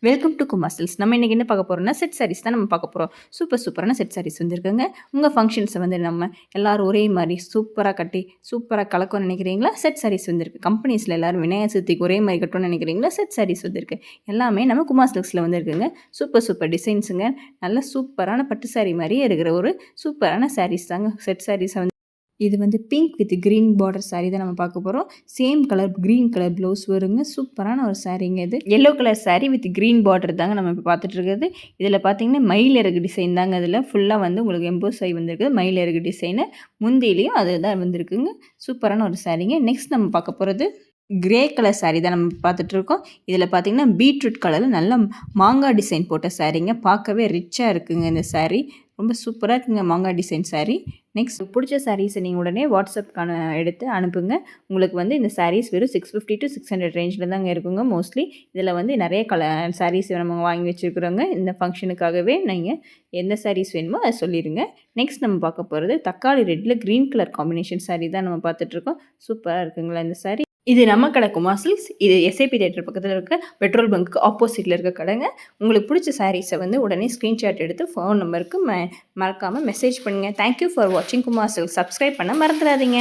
Welcome to Kumar silks. நம்ம இன்றைக்கி என்ன பார்க்க போகிறோம்னா செட் சாரீஸ் தான் நம்ம பார்க்க போகிறோம். சூப்பரான செட் சாரீஸ் வந்துருக்குங்க. உங்கள் ஃபங்க்ஷன்ஸை வந்து நம்ம எல்லோரும் ஒரே மாதிரி சூப்பராக கட்டி சூப்பராக கலக்கணும்னு நினைக்கிறீங்களா? செட் சாரீஸ் வந்துருக்கு. கம்பெனிஸில் எல்லோரும் விநாயகர் சதுர்த்திக்கு ஒரே மாதிரி கட்டணும்னு நினைக்கிறீங்களா? செட் சாரீஸ் வந்துருக்கு. எல்லாமே நம்ம குமார் சில்க்ஸில் வந்துருக்குங்க. சூப்பர் டிசைன்ஸுங்க. நல்ல சூப்பரான பட்டு சாரீ மாதிரியே இருக்கிற ஒரு சூப்பரான சாரீஸ் தாங்க செட் சாரீஸை வந்து. இது வந்து pink with green border sari தான் நம்ம பார்க்க போகிறோம். Same colour green colour blouse வருங்க. சூப்பரான ஒரு சாரீங்க இது. Yellow colour sari with green border தாங்க நம்ம இப்போ பார்த்துட்டு இருக்கிறது. இதில் பார்த்தீங்கன்னா மயில் இறகு டிசைன் தாங்க. இதில் ஃபுல்லாக வந்து உங்களுக்கு எம்போஸ் ஆகி வந்திருக்குது மயில் இறகு டிசைனு. முந்திலையும் அதுதான் வந்திருக்குங்க. சூப்பரான ஒரு சாரீங்க. நெக்ஸ்ட் நம்ம பார்க்க போகிறது கிரே கலர் சாரீ தான் நம்ம பார்த்துட்ருக்கோம். இதில் பார்த்தீங்கன்னா பீட்ரூட் கலரில் நல்ல மாங்காய் டிசைன் போட்ட சாரீங்க. பார்க்கவே ரிச்சாக இருக்குங்க இந்த சாரீ. ரொம்ப சூப்பராக இருக்குங்க மாங்காய் டிசைன் சாரீ. நெக்ஸ்ட் பிடிச்ச சாரீஸை நீங்கள் உடனே வாட்ஸ்அப்கான எடுத்து அனுப்புங்க. உங்களுக்கு வந்து இந்த சாரீஸ் வெறும் 650 to 600 ரேஞ்சில் தாங்க இருக்குங்க மோஸ்ட்லி. இதில் வந்து நிறைய சாரீஸ் நம்ம வாங்கி வச்சுருக்குறோங்க. இந்த ஃபங்க்ஷனுக்காகவே நீங்கள் எந்த சாரீஸ் வேணுமோ அதை சொல்லிடுங்க. நெக்ஸ்ட் நம்ம பார்க்க போகிறது தக்காளி ரெட்டில் க்ரீன் கலர் காம்பினேஷன் சாரீ தான் நம்ம பார்த்துட்ருக்கோம். சூப்பராக இருக்குங்களா இந்த சாரீ. இது நம்ம கடை குமார் சில்க்ஸ். இது எஸ்ஐபி தியேட்டர் பக்கத்தில் இருக்க பெட்ரோல் பங்க்கு ஆப்போசிட்டில் இருக்க கடைங்க. உங்களுக்கு பிடிச்ச சாரீஸை வந்து உடனே ஸ்க்ரீன்ஷாட் எடுத்து ஃபோன் நம்பருக்கு மறக்காமல் மெசேஜ் பண்ணுங்கள். தேங்க்யூ ஃபார் வாட்சிங் குமார் சில்க்ஸ். சப்ஸ்கிரைப் பண்ண மறந்துடாதீங்க.